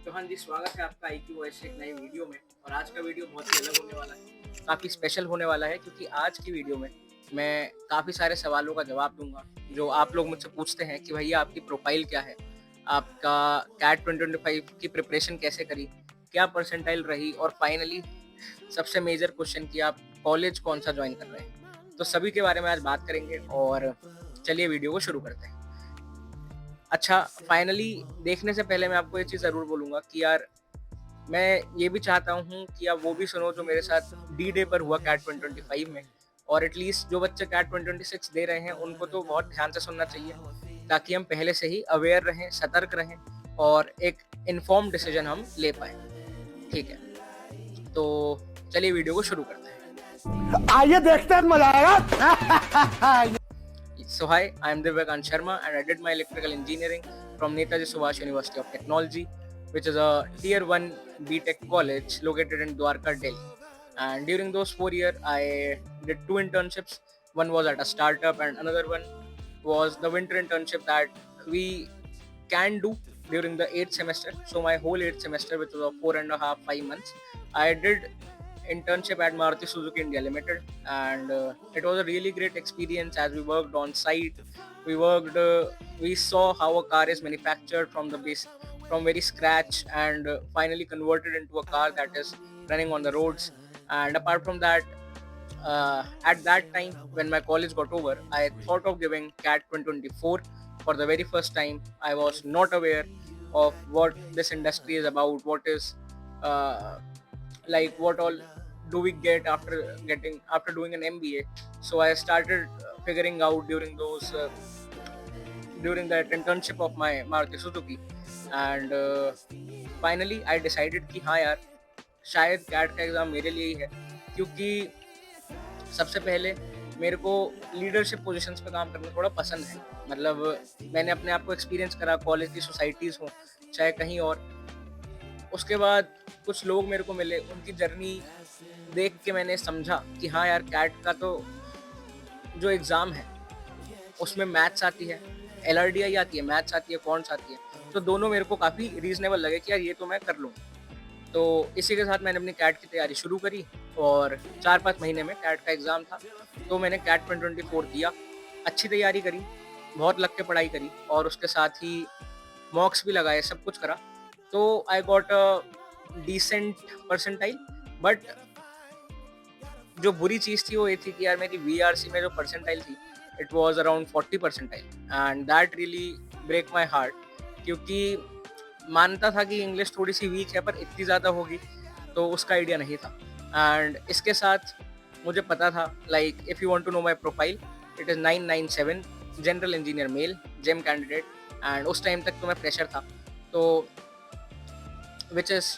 तो हाँ जी, स्वागत है आपका आईक्यू वॉइस एक नए वीडियो में। और आज का वीडियो बहुत ही अलग होने वाला है, काफ़ी स्पेशल होने वाला है, क्योंकि आज की वीडियो में मैं काफ़ी सारे सवालों का जवाब दूंगा जो आप लोग मुझसे पूछते हैं कि भैया आपकी प्रोफाइल क्या है, आपका कैट 2025 की प्रिपरेशन कैसे करी, क्या परसेंटाइल रही, और फाइनली सबसे मेजर क्वेश्चन कि आप कॉलेज कौन सा ज्वाइन कर रहे हैं। तो सभी के बारे में आज बात करेंगे और चलिए वीडियो को शुरू करते हैं। अच्छा, फाइनली देखने से पहले मैं आपको ये चीज़ ज़रूर बोलूँगा कि यार मैं ये भी चाहता हूँ कि आप वो भी सुनो जो मेरे साथ डी डे पर हुआ कैट 2025 में। और एटलीस्ट जो बच्चे कैट 2026 दे रहे हैं उनको तो बहुत ध्यान से सुनना चाहिए, ताकि हम पहले से ही अवेयर रहें, सतर्क रहें और एक इन्फॉर्म डिसीजन हम ले पाए। ठीक है, तो चलिए वीडियो को शुरू करते हैं। आइए देखते हैं, मजा आएगा। So hi, I am Divyakan Sharma and I did my electrical engineering from Netaji Subhash University of Technology, which is a tier 1 BTech college located in Dwarka, Delhi. And during those 4 years, I did 2 internships. One was at a startup and another one was the winter internship that we can do during the 8th semester. So my whole 8th semester, which was of 4.5, 5 months, I did internship at Maruti Suzuki India Limited, and it was a really great experience as we worked on site. We saw how a car is manufactured from the base, from very scratch, and finally converted into a car that is running on the roads. And apart from that, at that time when my college got over, I thought of giving CAT 2024 for the very first time. I was not aware of what this industry is about, what is uh, like what all do we get after doing an MBA. So I started figuring out during that internship of my Maruti Suzuki, and finally I decided कि हाँ यार, शायद cat का exam मेरे लिए ही है, क्योंकि सबसे पहले मेरे को लीडरशिप पोजीशंस पे काम करना थोड़ा पसंद है। मतलब मैंने अपने आप को एक्सपीरियंस करा, कॉलेज की सोसाइटीज़ हों चाहे कहीं और। उसके बाद कुछ लोग मेरे को मिले, उनकी जर्नी देख के मैंने समझा कि हाँ यार, कैट का तो जो एग्ज़ाम है उसमें मैथ्स आती है, एलआरडीआई आती है, मैथ्स आती है, क्वांट्स आती है। तो दोनों मेरे को काफ़ी रीज़नेबल लगे कि यार ये तो मैं कर लूँगा। तो इसी के साथ मैंने अपनी कैट की तैयारी शुरू करी और 4-5 महीने में कैट का एग्ज़ाम था। तो मैंने कैट 2024 दिया, अच्छी तैयारी करी, बहुत लग के पढ़ाई करी और उसके साथ ही मॉक्स भी लगाए, सब कुछ करा। तो I got a decent percentile. But जो बुरी चीज़ थी वो ये थी कि यार मेरी वीआरसी में जो परसेंटाइल थी, it was around 40 percentile, and that really break my heart. क्योंकि मानता था कि इंग्लिश थोड़ी सी वीक है, पर इतनी ज़्यादा होगी तो उसका आइडिया नहीं था। एंड इसके साथ मुझे पता था, like if you want to know my profile, it is 997, general engineer male, GEM candidate. And उस टाइम तक तो मैं फ्रेशर था, तो which is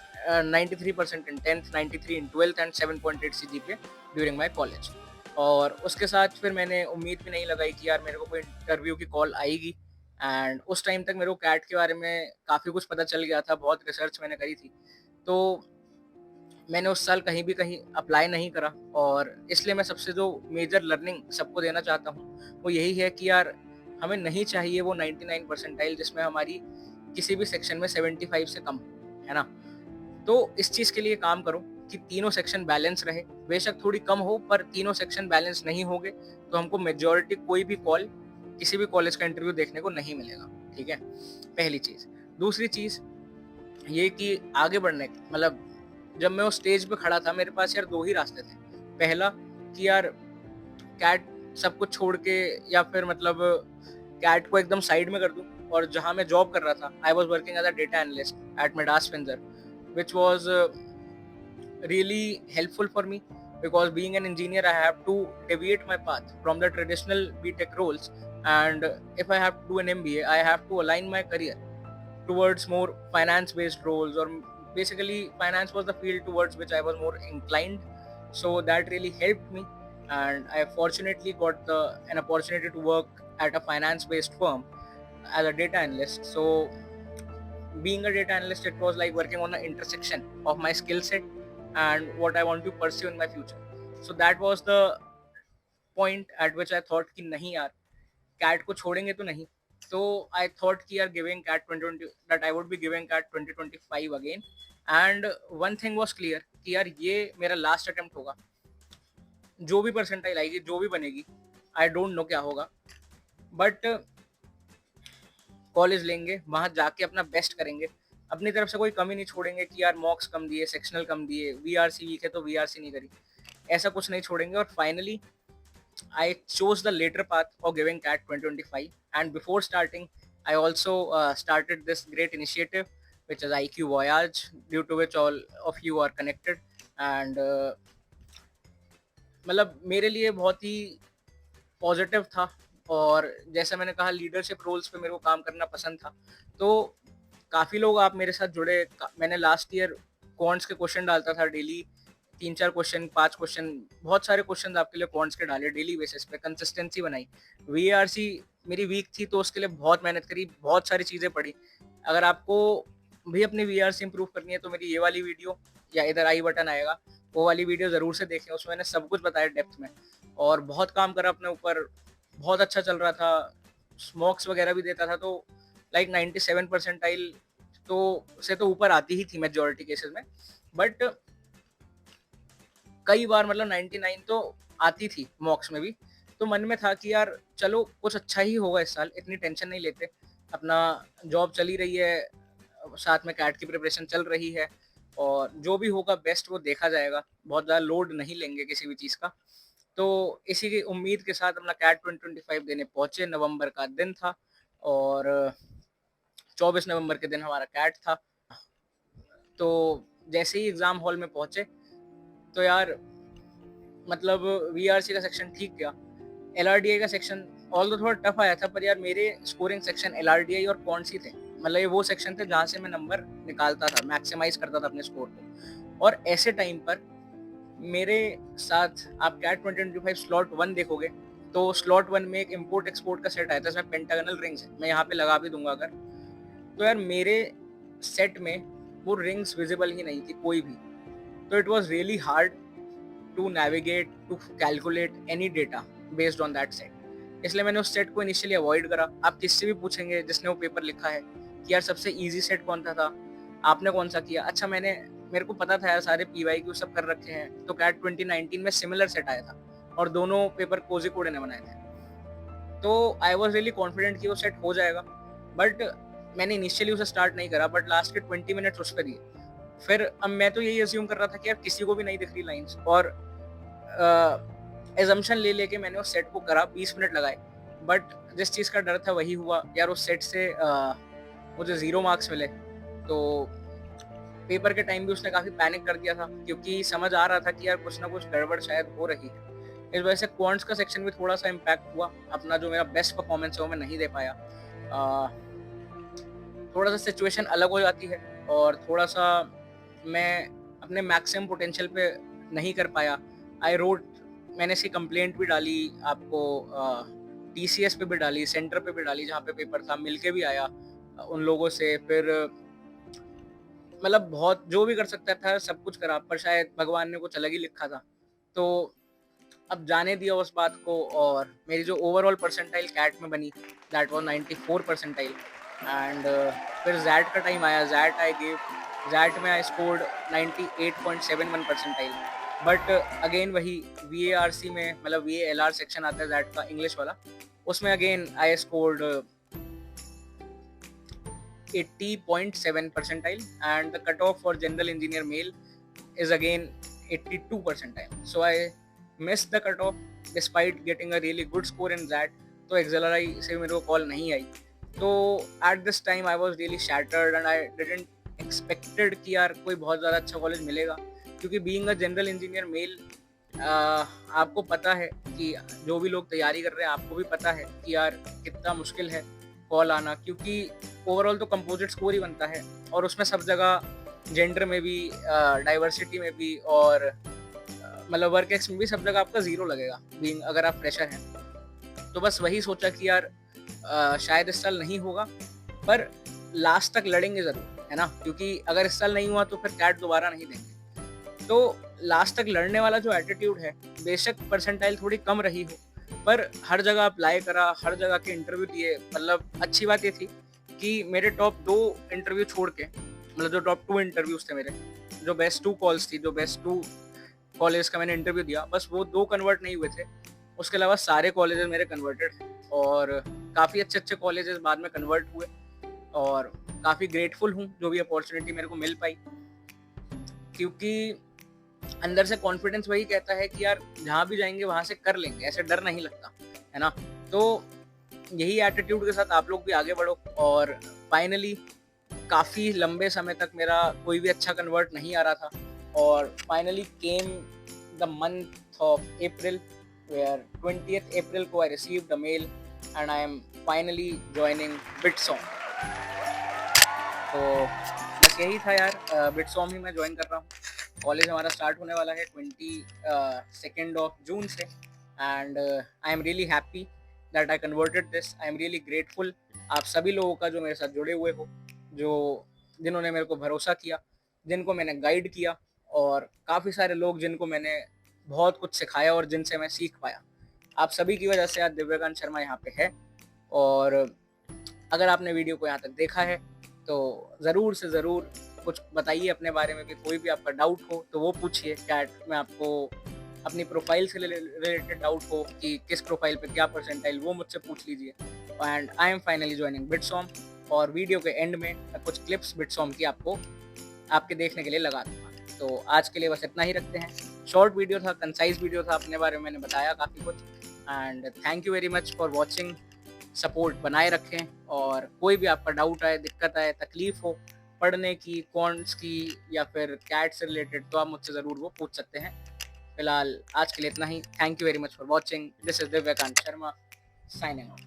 93% in 10th, 93 in 12th and 7.8 CGPA during my college. और उसके साथ फिर मैंने उम्मीद भी नहीं लगाई कि यार मेरे को कोई इंटरव्यू की कॉल आएगी। एंड उस टाइम तक मेरे को कैट के बारे में काफ़ी कुछ पता चल गया था, बहुत रिसर्च मैंने करी थी। तो मैंने उस साल कहीं अप्लाई नहीं करा, और इसलिए मैं सबसे जो मेजर लर्निंग सबको देना चाहता हूँ वो यही है कि यार हमें नहीं चाहिए वो 99 परसेंटाइल जिसमें हमारी किसी भी सेक्शन में 75 से कम हो, है ना। तो इस चीज़ के लिए काम करो कि तीनों सेक्शन बैलेंस रहे, बेशक थोड़ी कम हो, पर तीनों सेक्शन बैलेंस नहीं होंगे तो हमको मेजॉरिटी कोई भी कॉल किसी भी कॉलेज का इंटरव्यू देखने को नहीं मिलेगा। ठीक है, पहली चीज़। दूसरी चीज़ ये कि आगे बढ़ने की, मतलब जब मैं उस स्टेज पे खड़ा था मेरे पास यार दो ही रास्ते थे। पहला कि यार कैट सब कुछ छोड़ के, या फिर मतलब कैट को एकदम साइड में कर दूं, और जहां मैं जॉब कर रहा था, I was working as a data analyst at Midas Finzer, which was really helpful for me, because being an engineer I have to deviate my path from the traditional BTech roles. And if I have to do an MBA, I have to align my career towards more finance based roles, or basically finance was the field towards which I was more inclined. So that really helped me, and I fortunately got an opportunity to work at a finance based firm as a data analyst. So being a data analyst, it was like working on the intersection of my skill set and what I want to pursue in my future. So that was the point at which I thought कि नहीं यार, cat को छोड़ेंगे तो नहीं, तो आई thought कि यार giving CAT 2020 that I would be giving CAT 2025 again, and one thing was clear कि यार ये मेरा लास्ट अटेम्प्ट होगा। जो भी परसेंटाइल आएगी, जो भी बनेगी, आई डोंट नो क्या होगा, बट कॉलेज लेंगे, वहां जाके अपना बेस्ट करेंगे, अपनी तरफ से कोई कमी नहीं छोड़ेंगे कि यार मॉक्स कम दिए, सेक्शनल कम दिए, वीआरसी वीक है तो वीआरसी नहीं करी, ऐसा कुछ नहीं छोड़ेंगे। और finally I chose the later path of giving CAT 2025, and before starting, I also started this great initiative, which is IQ Voyage, due to which all of you are connected. And मतलब मेरे लिए बहुत ही positive था, और जैसा मैंने कहा leadership roles पे मेरे को काम करना पसंद था, तो काफ़ी लोग आप मेरे साथ जुड़े। मैंने लास्ट ईयर क्वांट्स के क्वेश्चन डालता था डेली, 3-4 क्वेश्चन, 5 क्वेश्चन, बहुत सारे क्वेश्चन आपके लिए क्वांट्स के डाले डेली बेसिस पे, कंसिस्टेंसी बनाई। वीआरसी मेरी वीक थी तो उसके लिए बहुत मेहनत करी, बहुत सारी चीज़ें पढ़ी। अगर आपको भी अपनी वीआरसी इंप्रूव करनी है तो मेरी ये वाली वीडियो, या इधर आई बटन आएगा, वो वाली वीडियो ज़रूर से देखें, उसमें मैंने सब कुछ बताया डेप्थ में, और बहुत काम करा अपने ऊपर, बहुत अच्छा चल रहा था, स्मोक्स वगैरह भी देता था, तो लाइक 97 परसेंटाइल तो ऊपर आती ही थी मेजॉरिटी केसेस में, बट कई बार मतलब 99 तो आती थी मॉक्स में भी। तो मन में था कि यार चलो कुछ अच्छा ही होगा इस साल, इतनी टेंशन नहीं लेते, अपना जॉब चली रही है, साथ में कैट की प्रिपरेशन चल रही है, और जो भी होगा बेस्ट वो देखा जाएगा, बहुत ज़्यादा लोड नहीं लेंगे किसी भी चीज़ का। तो इसी की उम्मीद के साथ अपना कैट 2025 देने पहुंचे। नवंबर का दिन था, और 24 नवंबर के दिन हमारा कैट था। तो जैसे ही एग्ज़ाम हॉल में पहुंचे, तो यार मतलब वीआरसी का सेक्शन ठीक गया, एलआरडीआई का सेक्शन ऑल थोड़ा टफ आया था, पर यार मेरे स्कोरिंग सेक्शन एलआरडीआई और कौन सी थे, मतलब ये वो सेक्शन थे जहाँ से मैं नंबर निकालता था, मैक्सिमाइज करता था अपने स्कोर को। और ऐसे टाइम पर मेरे साथ आप कैट 2025 स्लॉट 1 देखोगे, तो स्लॉट 1 में एक इम्पोर्ट एक्सपोर्ट का सेट आया था, इसमें पेंटागनल रिंग्स है, मैं यहाँ पे लगा भी दूंगा अगर। तो यार मेरे सेट में वो रिंग्स विजिबल ही नहीं थी कोई भी, तो it was really hard to navigate, to calculate any data based on that set. इसलिए मैंने उस सेट को इनिशियली अवॉइड करा। आप किससे भी पूछेंगे जिसने वो पेपर लिखा है कि यार सबसे इजी सेट कौन सा था, आपने कौन सा किया, अच्छा मेरे को पता था यार सारे पीवाई क्यू सब कर रखे हैं, तो कैट 2019 में सिमिलर सेट आया था, और दोनों पेपर कोजिकोड ने बनाए थे, तो आई वॉज रियली कॉन्फिडेंट कि वो सेट हो जाएगा। बट मैंने इनिशियली उसे स्टार्ट नहीं करा, बट लास्ट के 20 मिनट्स उस पर दिए। फिर अब मैं तो यही अज्यूम कर रहा था कि यार किसी को भी नहीं दिख रही लाइंस, और एजम्पशन ले लेके मैंने उस सेट को करा, 20 मिनट लगाए, बट जिस चीज़ का डर था वही हुआ यार। उस सेट से मुझे 0 मार्क्स मिले। तो पेपर के टाइम भी उसने काफ़ी पैनिक कर दिया था, क्योंकि समझ आ रहा था कि यार कुछ ना कुछ गड़बड़ शायद हो रही है। इस वजह से क्वांट्स का सेक्शन भी थोड़ा सा इम्पैक्ट हुआ, अपना जो मेरा बेस्ट परफॉर्मेंस है वो मैं नहीं दे पाया। थोड़ा सा सिचुएशन अलग हो जाती है, और थोड़ा सा मैं अपने मैक्सिमम पोटेंशियल पे नहीं कर पाया। आई रोट, मैंने इसकी कंप्लेंट भी डाली आपको, टीसीएस पे भी डाली, सेंटर पे भी डाली जहाँ पे पेपर था, मिलके भी आया उन लोगों से। फिर मतलब बहुत जो भी कर सकता था सब कुछ करा, पर शायद भगवान ने कुछ अलग ही लिखा था। तो अब जाने दिया उस बात को, और मेरी जो ओवरऑल परसेंटाइल कैट में बनी, दैट वाज 94 परसेंटाइल। एंड फिर जैट का टाइम आया, जैट में I scored 98.71 percentile. But again वही वीएआरसी में, मतलब वीएएलआर सेक्शन आता है जैट का, इंग्लिश वाला, उसमें again I scored 80.7 percentile, and the cutoff for general engineer male is again 82 percentile. So I missed the cutoff despite getting a really good score in that. तो एक्सेलराई से मेरे को कॉल नहीं आई। तो at this time I was really shattered and I didn't expected कि यार कोई बहुत ज़्यादा अच्छा कॉलेज मिलेगा, क्योंकि being a general engineer male आपको पता है कि जो भी लोग तैयारी कर रहे हैं आपको भी पता है कि यार कितना मुश्किल है कॉल आना, क्योंकि ओवरऑल तो कंपोजिट स्कोर ही बनता है, और उसमें सब जगह जेंडर में भी, डाइवर्सिटी में भी, और मतलब वर्क एक्स में भी सब जगह आपका 0 लगेगा बीइंग, अगर आप फ्रेशर हैं। तो बस वही सोचा कि यार शायद इस साल नहीं होगा, पर लास्ट तक लड़ेंगे ज़रूर, है ना, क्योंकि अगर इस साल नहीं हुआ तो फिर कैट दोबारा नहीं देंगे। तो लास्ट तक लड़ने वाला जो एटीट्यूड है, बेशक परसेंटाइल थोड़ी कम रही हो, पर हर जगह अप्लाई करा, हर जगह के इंटरव्यू दिए। मतलब अच्छी बात ये थी कि मेरे टॉप 2 इंटरव्यू छोड़ के, मतलब जो टॉप 2 इंटरव्यूज थे मेरे, जो बेस्ट 2 कॉल्स थी, जो बेस्ट 2 कॉलेज का मैंने इंटरव्यू दिया, बस वो 2 कन्वर्ट नहीं हुए थे। उसके अलावा सारे कॉलेजेस मेरे कन्वर्टेड हैं और काफ़ी अच्छे कॉलेजेस बाद में कन्वर्ट हुए और काफ़ी ग्रेटफुल हूँ जो भी अपॉर्चुनिटी मेरे को मिल पाई, क्योंकि अंदर से कॉन्फिडेंस वही कहता है कि यार जहाँ भी जाएंगे वहाँ से कर लेंगे, ऐसे डर नहीं लगता, है ना। तो यही एटीट्यूड के साथ आप लोग भी आगे बढ़ो। और फाइनली काफ़ी लंबे समय तक मेरा कोई भी अच्छा कन्वर्ट नहीं आ रहा था और finally came the month of April, where 20th April को I received a mail and I am finally joining Bitsome। तो बस यही था यार, Bitsome ही मैं ज्वाइन कर रहा हूँ। कॉलेज हमारा स्टार्ट होने वाला है 22 जून से and I am really happy that I converted this. I am really grateful आप सभी लोगों का जो मेरे साथ जुड़े हुए हो, जो जिन्होंने मेरे को भरोसा किया, जिनको मैंने गाइड किया, और काफ़ी सारे लोग जिनको मैंने बहुत कुछ सिखाया और जिनसे मैं सीख पाया। आप सभी की वजह से आज दिव्यकांत शर्मा यहाँ पे है। और अगर आपने वीडियो को यहाँ तक देखा है तो ज़रूर से ज़रूर कुछ बताइए अपने बारे में भी। कोई भी आपका डाउट हो तो वो पूछिए चैट में। आपको अपनी प्रोफाइल से रिलेटेड डाउट हो कि किस प्रोफाइल पे क्या परसेंटाइल, वो मुझसे पूछ लीजिए। And I am finally joining BITSoM. और वीडियो के एंड में मैं कुछ क्लिप्स बिटसॉम की आपके देखने के लिए लगा दूँगा। तो आज के लिए बस इतना ही रखते हैं। शॉर्ट वीडियो था, कंसाइज वीडियो था, अपने बारे में मैंने बताया काफ़ी कुछ। And thank you very much for watching. Support बनाए रखें और कोई भी आपका डाउट आए, दिक्कत आए, तकलीफ हो पढ़ने की, कॉन्ट्स की या फिर कैट से रिलेटेड, तो आप मुझसे ज़रूर वो पूछ सकते हैं। फिलहाल आज के लिए इतना ही। Thank you very much for watching. This is Divyakant Sharma signing out.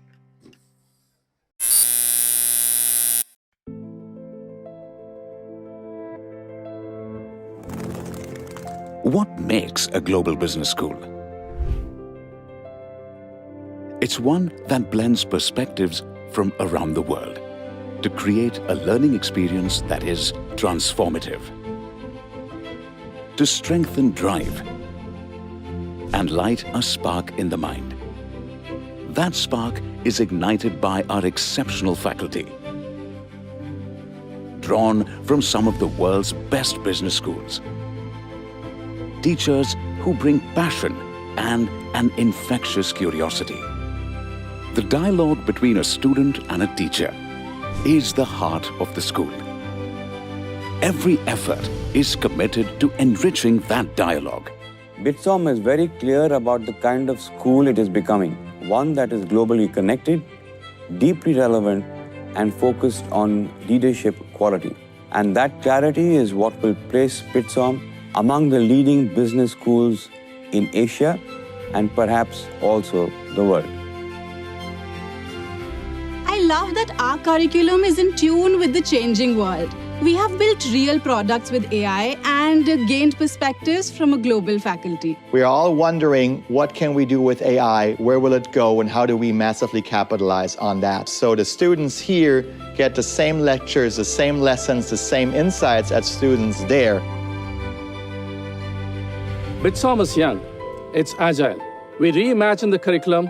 What makes a global business school? It's one that blends perspectives from around the world to create a learning experience that is transformative, to strengthen drive and light a spark in the mind. That spark is ignited by our exceptional faculty, drawn from some of the world's best business schools. Teachers who bring passion and an infectious curiosity. The dialogue between a student and a teacher is the heart of the school. Every effort is committed to enriching that dialogue. Bitsome is very clear about the kind of school it is becoming, one that is globally connected, deeply relevant, and focused on leadership quality. And that clarity is what will place Bitsome among the leading business schools in Asia and perhaps also the world. I love that our curriculum is in tune with the changing world. We have built real products with AI and gained perspectives from a global faculty. We are all wondering, what can we do with AI? Where will it go? And how do we massively capitalize on that? So the students here get the same lectures, the same lessons, the same insights as students there. Bitsome is young, it's agile. We reimagined the curriculum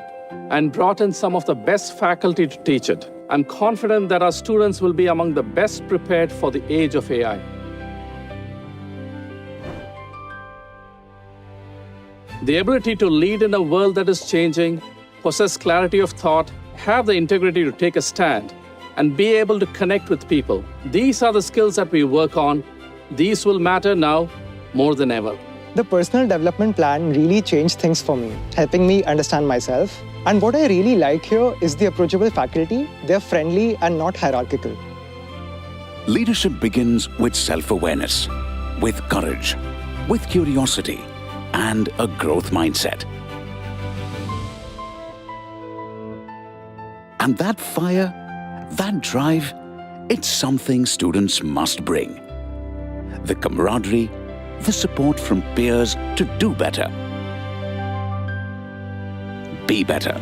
and brought in some of the best faculty to teach it. I'm confident that our students will be among the best prepared for the age of AI. The ability to lead in a world that is changing, possess clarity of thought, have the integrity to take a stand, and be able to connect with people. These are the skills that we work on. These will matter now more than ever. The personal development plan really changed things for me, helping me understand myself. And what I really like here is the approachable faculty. They're friendly and not hierarchical. Leadership begins with self-awareness, with courage, with curiosity, and a growth mindset. And that fire, that drive, it's something students must bring. The camaraderie, the support from peers to do better. Be better.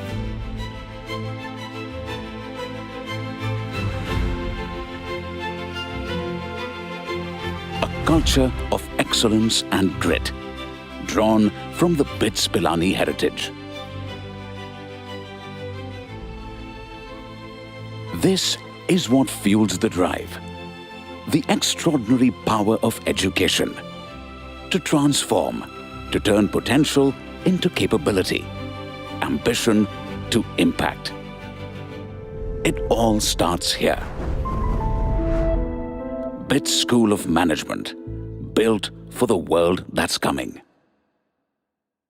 A culture of excellence and grit, drawn from the BITS Pilani heritage. This is what fuels the drive. The extraordinary power of education. To transform, to turn potential into capability, ambition to impact. It all starts here. BITS School of Management, built for the world that's coming.